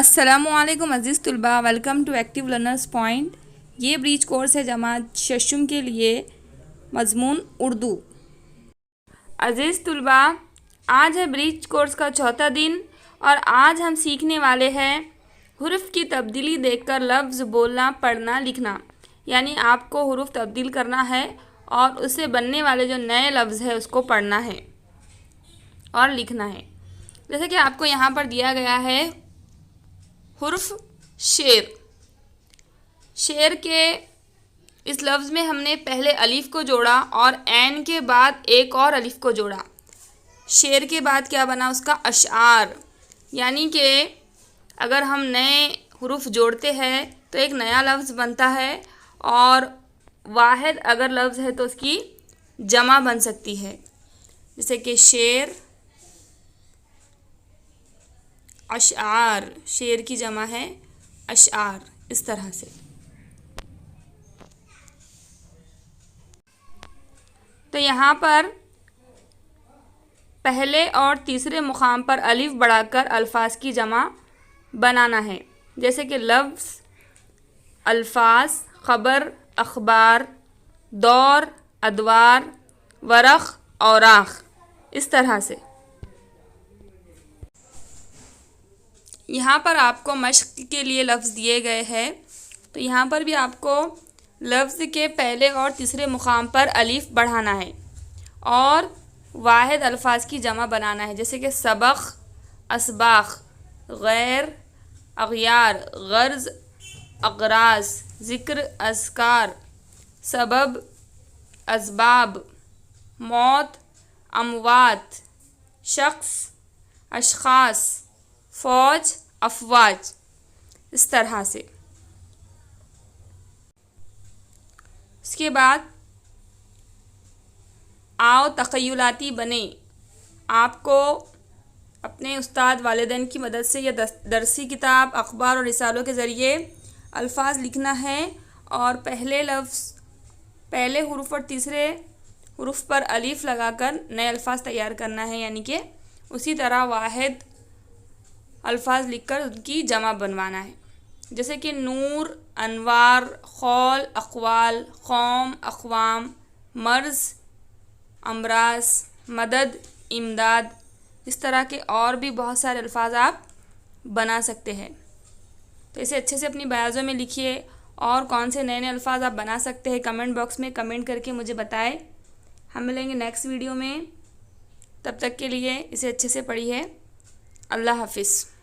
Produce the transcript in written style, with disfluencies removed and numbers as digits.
अस्सलामुअलैकुम अज़ीज़ तुलबा, welcome to active learners point. ये ब्रीच कोर्स है जमात शशुम के लिए, मज़मून उर्दू। अज़ीज़ तुलबा, आज है ब्रीच कोर्स का चौथा दिन और आज हम सीखने वाले हैं हुरूफ की तब्दीली देखकर लफ्ज़ बोलना, पढ़ना, लिखना। यानी आपको हुरूफ तब्दील करना है और उससे बनने वाले जो नए लफ्ज़ है उसको पढ़ना है और लिखना है। जैसे कि आपको यहाँ पर दिया गया है हुर्फ शेर। शेर के इस लफ्ज़ में हमने पहले अलिफ को जोड़ा और ऐन के बाद एक और अलिफ को जोड़ा। शेर के बाद क्या बना उसका अशआर। यानी कि अगर हम नए हुरूफ जोड़ते हैं तो एक नया लफ्ज़ बनता है और वाहिद अगर लफ्ज़ है तो उसकी जमा बन सकती है। जैसे कि शेर, अशआर, शेर की जमा है अशआर, इस तरह से। तो यहाँ पर पहले और तीसरे मुकाम पर अलिफ बढ़ाकर अल्फाज की जमा बनाना है। जैसे कि लफ्ज़, अल्फाज, ख़बर, अखबार, दौर, अदवार, वरक़, औराक़, इस तरह से। यहाँ पर आपको मश्क के लिए लफ्ज़ दिए गए हैं। तो यहाँ पर भी आपको लफ्ज़ के पहले और तीसरे मुकाम पर अलिफ बढ़ाना है और वाहिद अल्फाज की जमा बनाना है। जैसे कि सबक़, असबाक़, गैर, अग़यार, गर्ज़, अक़राज़, ज़िक्र, अज़कार, सबब, असबाब, मौत, अमवात, शख्स, अशख़ास, फ़ौज, अफ़वाज, इस तरह से। इसके बाद आओ तख़य्युलाती बने। आपको अपने उस्ताद वालिदैन की मदद से या दरसी किताब, अखबार और रिसालों के ज़रिए अल्फाज लिखना है और पहले हुरूफ और तीसरे हुरूफ पर अलिफ लगाकर नए अल्फाज तैयार करना है। यानी कि उसी तरह वाहिद अल्फाज लिखकर उनकी जमा बनवाना है। जैसे कि नूर, अनवार, खौल, अक़वाल, कौम, अक़वाम, मर्ज़, अमराज, मदद, इमदाद, इस तरह के और भी बहुत सारे अल्फाज आप बना सकते हैं। तो इसे अच्छे से अपनी बयाज़ों में लिखिए और कौन से नए नए अल्फाज आप बना सकते हैं कमेंट बॉक्स में कमेंट करके मुझे बताएं। हम मिलेंगे नेक्स्ट वीडियो में। तब तक के लिए इसे अच्छे से पढ़िए। अल्लाह हाफ़िज़।